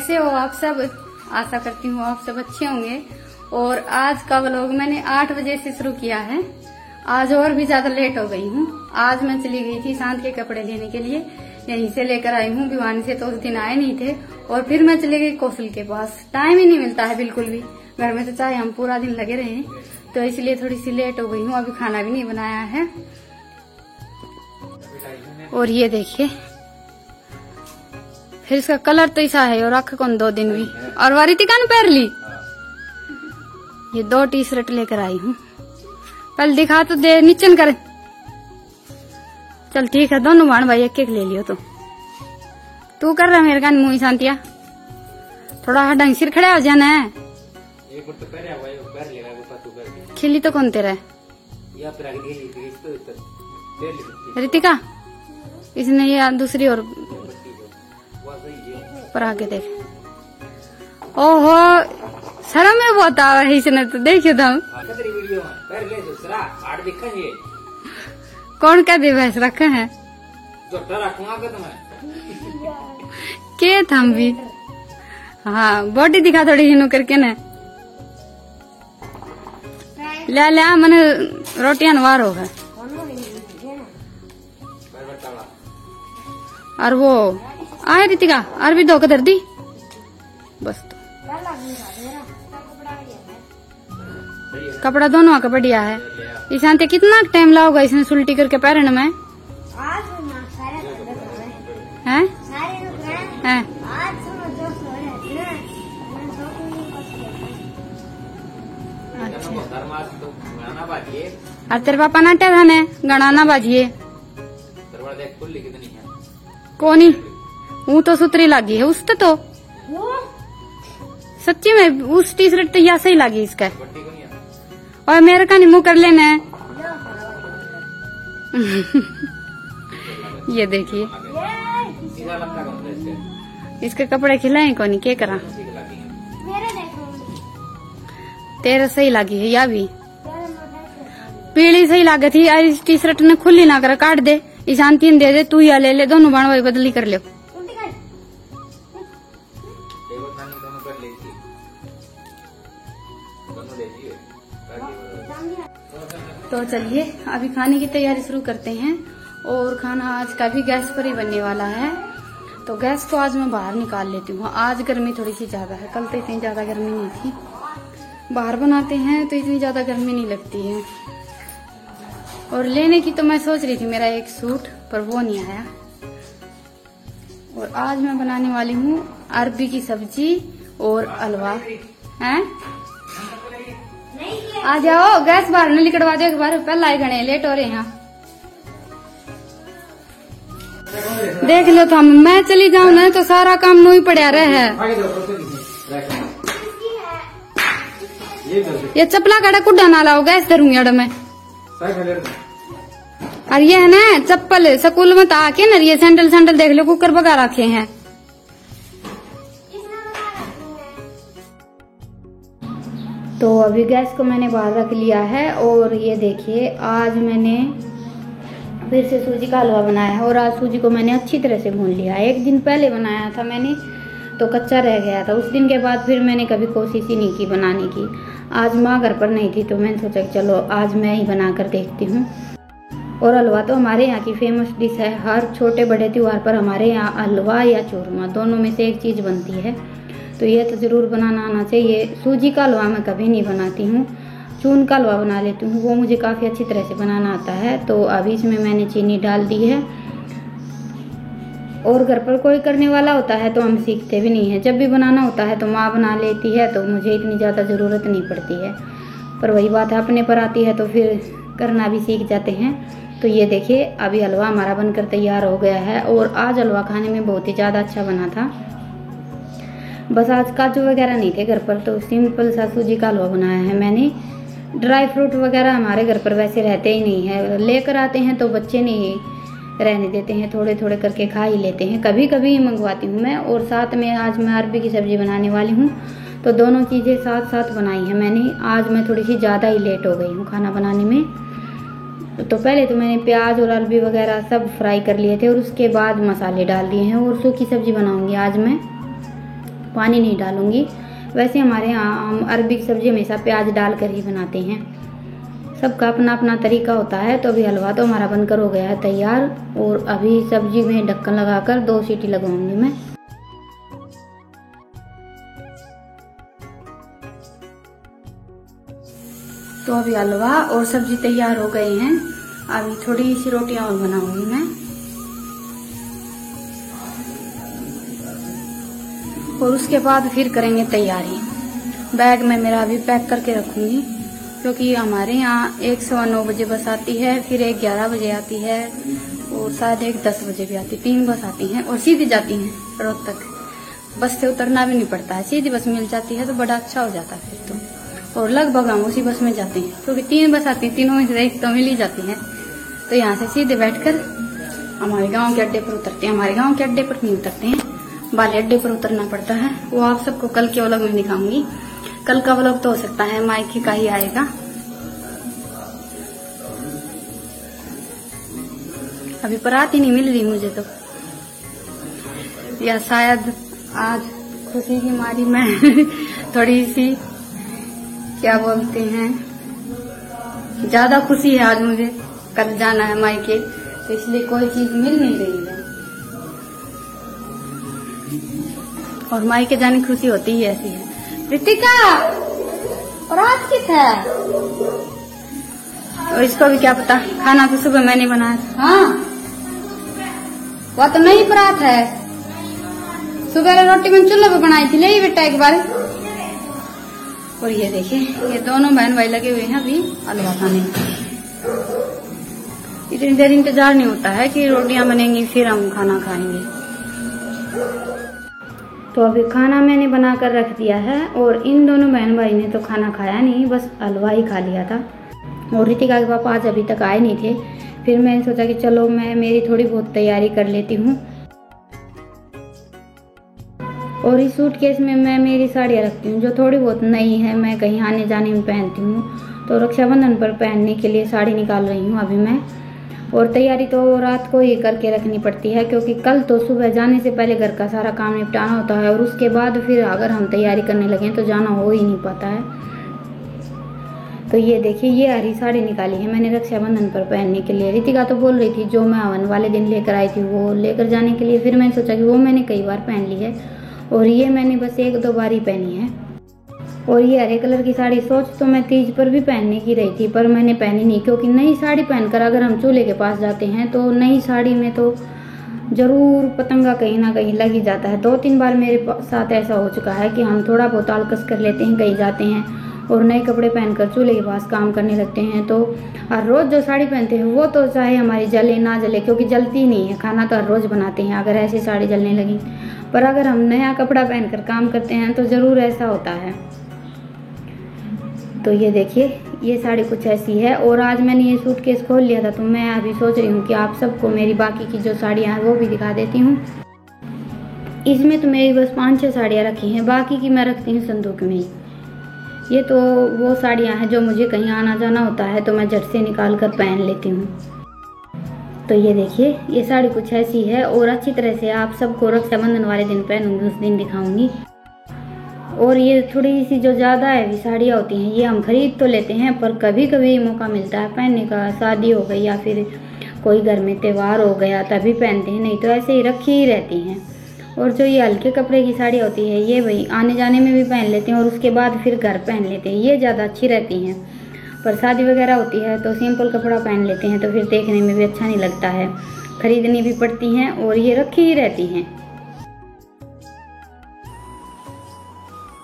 कैसे हो आप सब? आशा करती हूँ आप सब अच्छे होंगे। और आज का व्लॉग मैंने 8 बजे से शुरू किया है। आज और भी ज्यादा लेट हो गई हूँ। आज मैं चली गई थी शांत के कपड़े लेने के लिए, यहीं से लेकर आई हूँ भिवानी से, तो उस दिन आए नहीं थे। और फिर मैं चली गई कौशल के पास। टाइम ही नहीं मिलता है बिल्कुल भी, घर में तो चाहे हम पूरा दिन लगे रहे, तो इसलिए थोड़ी सी लेट हो गई हूँ। अभी खाना भी नहीं बनाया है। और ये देखिए, फिर इसका कलर तो ऐसा है और रख कौन 2 दिन भी। और वारितिका ने पहन ली। ये 2 टी-शर्ट लेकर आई हूँ। पहले दिखा तो दे, नीचन कर। चल ठीक है, दोनों भाण भाई एक एक ले लियो। तो तू कर रहा मेरे कान मुंह शांतिया, थोड़ा ढंग सिर खड़ा हो जाना है। खिली तो कौन तेरा है? रितिका, इसने ये दूसरी और पर आके देख। ओहो, शर्म में बहुत आ है इसने तो। देखियो तुम कौन का दे भैंस रखे हैं के थम भी। हाँ, बॉडी दिखा थोड़ी हिनो करके न। ले ले मैंने रोटियां नवार हो है। और वो आए रितिका, और भी 2 कदर दी बस। तो कपड़ा दोनों का बढ़िया है। ईशांति कितना टाइम लाओगा इसने सुल्टी करके पैरन में? हैं? हैं? और तेरे पापा नाटे थाने गणाना बाजिए कोनी। वो तो सुतरी लागी है उससे तो सच्ची में। उस टी-शर्ट तो या सही लागी इसका। और मेरे का मुंह कर लेना है। ये देखिए, इसके कपड़े खिलाए कोनी क्या करा। तेरा सही लागी है, या भी पीली सही लागे थी। इस टी-शर्ट ने खुली ना कर काट दे। ईशांति दे दे, तू या ले ले, दोनों बाण भाई बदली कर लो। तो चलिए अभी खाने की तैयारी शुरू करते हैं। और खाना आज का भी गैस पर ही बनने वाला है, तो गैस को आज मैं बाहर निकाल लेती हूँ। आज गर्मी थोड़ी सी ज्यादा है, कल तो इतनी ज्यादा गर्मी नहीं थी। बाहर बनाते हैं तो इतनी ज्यादा गर्मी नहीं लगती है। और लेने की तो मैं सोच रही थी मेरा एक सूट, पर वो नहीं आया। और आज मैं बनाने वाली हूँ अरबी की सब्जी और हलवा। हैं? आ जाओ, गैस बाहर न निकलवा दो एक बार। पहले आए गणे लेट हो रहे हैं। देख लो तो मैं चली जाऊं ना तो सारा काम नू ही पड़ा रहे है। ये चपला कड़ा कुड्डा ना लाओ, गैस धरूंगी अड़ में। और ये है ना चप्पल स्कूल में तो आके ना, ये सैंडल देख लो कुकर बगा रखे हैं। तो अभी गैस को मैंने बाहर रख लिया है। और ये देखिए, आज मैंने फिर से सूजी का हलवा बनाया है। और आज सूजी को मैंने अच्छी तरह से भून लिया। 1 दिन पहले बनाया था मैंने, तो कच्चा रह गया था। उस दिन के बाद फिर मैंने कभी कोशिश ही नहीं की बनाने की। आज माँ घर पर नहीं थी, तो मैंने सोचा चलो आज मैं ही बना कर देखती हूँ। और हलवा तो हमारे यहाँ की फेमस डिश है। हर छोटे बड़े त्योहार पर हमारे यहाँ हलवा या चूरमा दोनों में से एक चीज़ बनती है, तो ये तो ज़रूर बनाना आना चाहिए। सूजी का हलवा मैं कभी नहीं बनाती हूँ, चून का हलवा बना लेती हूँ, वो मुझे काफ़ी अच्छी तरह से बनाना आता है। तो अभी इसमें मैंने चीनी डाल दी है। और घर पर कोई करने वाला होता है तो हम सीखते भी नहीं है। जब भी बनाना होता है तो माँ बना लेती है, तो मुझे इतनी ज़्यादा ज़रूरत नहीं पड़ती है। पर वही बात है, अपने पर आती है तो फिर करना भी सीख जाते हैं। तो ये देखिए, अभी हलवा हमारा बनकर तैयार हो गया है। और आज हलवा खाने में बहुत ही ज़्यादा अच्छा बना था। बस आज काजू वगैरह नहीं थे घर पर, तो सिंपल सा सूजी का हलवा बनाया है मैंने। ड्राई फ्रूट वगैरह हमारे घर पर वैसे रहते ही नहीं है। लेकर आते हैं तो बच्चे नहीं रहने देते हैं, थोड़े थोड़े करके खा ही लेते हैं। कभी कभी ही मंगवाती हूँ मैं। और साथ में आज मैं अरबी की सब्जी बनाने वाली हूँ, तो दोनों चीज़ें साथ साथ बनाई हैं मैंने। आज मैं थोड़ी सी ज़्यादा ही लेट हो गई हूँ खाना बनाने में। तो पहले तो मैंने प्याज और अरबी वगैरह सब फ्राई कर लिए थे, और उसके बाद मसाले डाल दिए हैं। और सूखी सब्जी बनाऊंगी आज मैं। पानी नहीं डालूंगी। वैसे हमारे यहाँ हम अरबी की सब्जी हमेशा प्याज डालकर ही बनाते हैं। सबका अपना अपना तरीका होता है। तो अभी हलवा तो हमारा बनकर हो गया है तैयार और अभी सब्जी में ढक्कन लगाकर 2 सीटी लगवाऊंगी मैं। तो अभी हलवा और सब्जी तैयार हो गए हैं। अभी थोड़ी सी रोटियां और बनाऊंगी मैं और उसके बाद फिर करेंगे तैयारी। बैग में मेरा अभी पैक करके रखूंगी क्योंकि हमारे यहाँ 1 सवा 9 बजे बस आती है, फिर 1 11 बजे आती है और शायद 1 10 बजे भी आती है। 3 बस आती हैं और सीधी जाती हैं रोहतक। बस से उतरना भी नहीं पड़ता है, सीधी बस मिल जाती है तो बड़ा अच्छा हो जाता है फिर तो। और लगभग हम उसी बस में जाते हैं क्योंकि 3 बस आती है, तीनों में से एक तो मिल ही जाती है। तो यहाँ से सीधे बैठकर हमारे गाँव के अड्डे पर उतरते हैं। हमारे गाँव के अड्डे पर नहीं उतरते हैं, बाले अड्डे पर उतरना पड़ता है। वो आप सबको कल के व्लॉग में दिखाऊंगी। कल का व्लॉग तो हो सकता है मायके का ही आएगा। अभी परात ही नहीं मिल रही मुझे तो, या शायद आज खुशी की मारी मैं थोड़ी सी क्या बोलते हैं, ज्यादा खुशी है आज मुझे। कल जाना है मायके तो इसलिए कोई चीज मिल नहीं रही है और मायके जाने की खुशी होती ही ऐसी है। रितिका परात किस है? और इसको भी क्या पता, खाना तो सुबह मैंने बनाया था। हाँ वह तो नहीं परात है, सुबह रोटी मैंने चूल्हे पे बनाई थी, ले बेटा एक बार। और ये देखिए ये दोनों बहन भाई लगे हुए हैं अभी हलवा खाने। इतनी देर इंतजार नहीं होता है कि रोटियां बनेंगी फिर हम खाना खाएंगे। तो अभी खाना मैंने बनाकर रख दिया है और इन दोनों बहन भाई ने तो खाना खाया नहीं, बस हलवा ही खा लिया था। और रितिका के पापा आज अभी तक आए नहीं थे। फिर मैंने सोचा कि चलो मैं मेरी थोड़ी बहुत तैयारी कर लेती हूँ। और इस सूटकेस में मैं मेरी साड़ियाँ रखती हूँ जो थोड़ी बहुत नई है, मैं कहीं आने जाने में पहनती हूँ। तो रक्षाबंधन पर पहनने के लिए साड़ी निकाल रही हूँ अभी मैं। और तैयारी तो रात को ही करके रखनी पड़ती है क्योंकि कल तो सुबह जाने से पहले घर का सारा काम निपटाना होता है और उसके बाद फिर अगर हम तैयारी करने लगे तो जाना हो ही नहीं पाता है। तो ये देखिए ये हरी साड़ी निकाली है मैंने रक्षाबंधन पर पहनने के लिए। रितिका तो बोल रही थी जो मैं हवन वाले दिन लेकर आई थी वो लेकर जाने के लिए। फिर मैंने सोचा कि वो मैंने कई बार पहन ली है और ये मैंने बस 1-2 बार ही पहनी है। और ये हरे कलर की साड़ी सोच तो मैं तीज पर भी पहनने की रही थी पर मैंने पहनी नहीं क्योंकि नई साड़ी पहनकर अगर हम चूल्हे के पास जाते हैं तो नई साड़ी में तो जरूर पतंगा कहीं ना कहीं लग ही जाता है। 2-3 बार मेरे साथ ऐसा हो चुका है कि हम थोड़ा बहुत आलकस कर लेते हैं, कहीं जाते हैं और नए कपड़े पहनकर चूल्हे के पास काम करने लगते हैं। तो हर रोज़ जो साड़ी पहनते हैं वो तो चाहे हमारी जले ना जले क्योंकि जलती नहीं है, खाना तो हर रोज़ बनाते हैं अगर ऐसी साड़ी जलने लगी। पर अगर हम नया कपड़ा पहनकर काम करते हैं तो ज़रूर ऐसा होता है। तो ये देखिए ये साड़ी कुछ ऐसी है। और आज मैंने ये सूटकेस खोल लिया था तो मैं अभी सोच रही हूँ कि आप सबको मेरी बाकी की जो साड़ियाँ हैं वो भी दिखा देती हूँ। इसमें तो मेरी बस 5-6 साड़ियाँ रखी हैं, बाकी की मैं रखती हूँ संदूक में ही। ये तो वो साड़ियाँ हैं जो मुझे कहीं आना जाना होता है तो मैं झट से निकाल कर पहन लेती हूँ। तो ये देखिए ये साड़ी कुछ ऐसी है और अच्छी तरह से आप सबको रक्षाबंधन वाले दिन पहनूंगी, उस दिन दिखाऊंगी। और ये थोड़ी सी जो ज़्यादा हैवी साड़ियाँ होती हैं ये हम खरीद तो लेते हैं पर कभी कभी मौका मिलता है पहनने का, शादी हो गई या फिर कोई घर में त्यौहार हो गया तभी पहनते हैं, नहीं तो ऐसे ही रखी ही रहती हैं। और जो ये हल्के कपड़े की साड़ी होती है ये वही आने जाने में भी पहन लेते हैं और उसके बाद फिर घर पहन लेते हैं, ये ज़्यादा अच्छी रहती हैं। पर शादी वगैरह होती है तो सिंपल कपड़ा पहन लेते हैं तो फिर देखने में भी अच्छा नहीं लगता है, खरीदनी भी पड़ती हैं और ये रखी ही रहती हैं।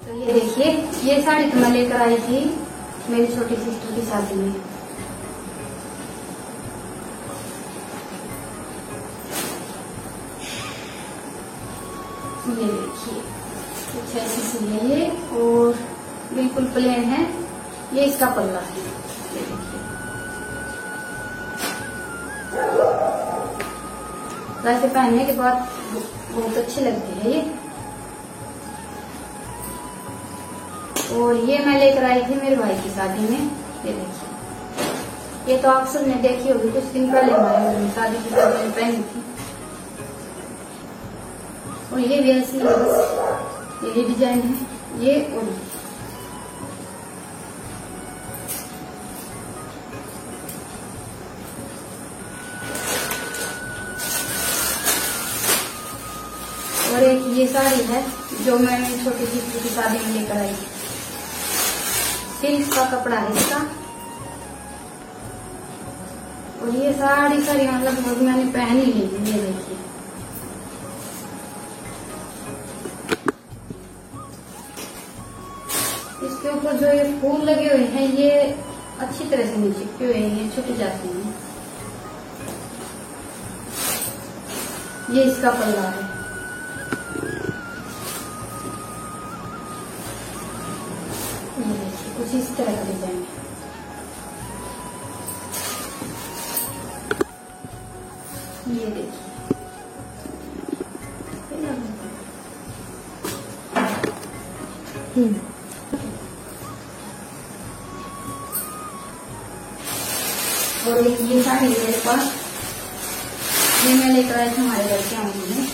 तो ये देखिए ये साड़ी तो मैं लेकर आई थी मेरी छोटी सिस्टर की शादी में। ये देखिए कुछ ऐसी सी है ये और बिल्कुल प्लेन है, ये इसका पल्ला है। ये देखिए वैसे पहनने के बाद बहुत अच्छी लगती है ये। और ये मैं लेकर आई थी मेरे भाई की शादी में। ये देखिए ये तो आप सबने देखी होगी, कुछ दिन पहले हमारे शादी की शादी में पहनी थी। और ये भी ऐसी है बस ये डिजाइन है ये और एक ये साड़ी है जो मैंने छोटी सी की शादी में लेकर आई। सिल्क का कपड़ा है इसका। और ये साड़ी मतलब मैंने पहन ही ली। ये देखिए इसके ऊपर जो ये फूल लगे हुए हैं ये अच्छी तरह से नहीं चिपके हुए हैं, ये छुट जाते हैं। ये इसका पल्ला है। कुछ इस तरह का डिजाइन है। ये देखिए और एक ये साड़ी है मेरे पास, ये मैं लेकर आई थी हमारे घर के आऊंगी में।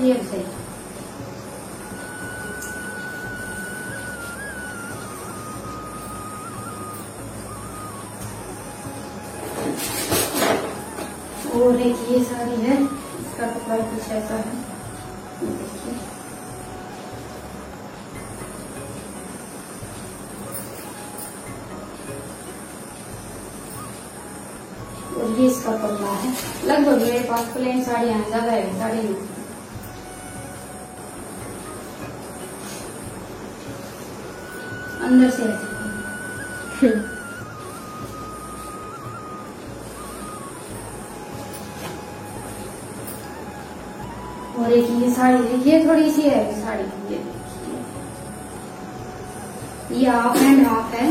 ये सही और एक ये साड़ी है, इसका कपड़ा कुछ ऐसा है। देखिए और ये इसका पल्ला है। लगभग मेरे पास प्लेन साड़ियां हैं, ज्यादा है साड़ी में। अंदर से और एक ये साड़ी है, ये थोड़ी सी है साड़ी। ये देखिए ये हाफ एंड हाफ है।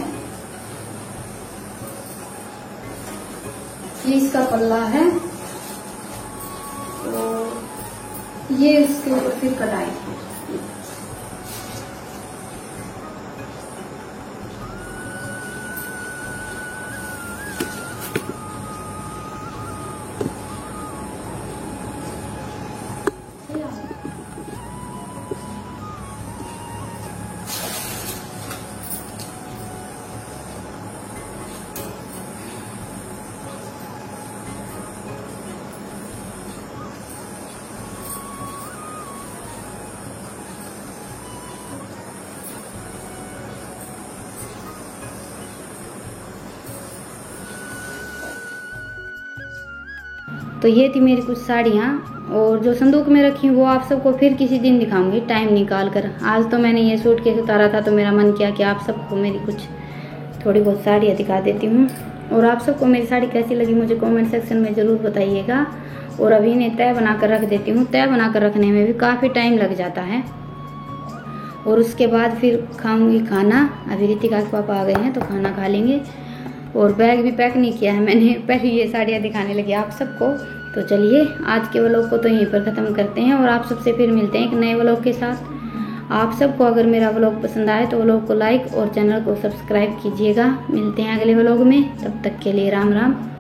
ये इसका पल्ला है और ये इसके ऊपर फिर कढ़ाई है। तो ये थी मेरी कुछ साड़ियाँ और जो संदूक में रखी वो आप सबको फिर किसी दिन दिखाऊंगी टाइम निकाल कर। आज तो मैंने ये सूट केस उतारा था तो मेरा मन किया कि आप सबको मेरी कुछ थोड़ी बहुत साड़ियाँ दिखा देती हूँ। और आप सबको मेरी साड़ी कैसी लगी मुझे कमेंट सेक्शन में ज़रूर बताइएगा। और अभी इन्हें तय बना कर रख देती हूँ। तय बना कर रखने में भी काफ़ी टाइम लग जाता है। और उसके बाद फिर खाऊँगी खाना। अभी रितिका के पापा आ गए हैं तो खाना खा लेंगे। और बैग भी पैक नहीं किया है मैंने, पहले ये साड़ियाँ दिखाने लगी आप सबको। तो चलिए आज के व्लॉग को तो यहीं पर ख़त्म करते हैं और आप सबसे फिर मिलते हैं एक नए व्लॉग के साथ। आप सबको अगर मेरा व्लॉग पसंद आए तो व्लॉग को लाइक और चैनल को सब्सक्राइब कीजिएगा। मिलते हैं अगले व्लॉग में, तब तक के लिए राम राम।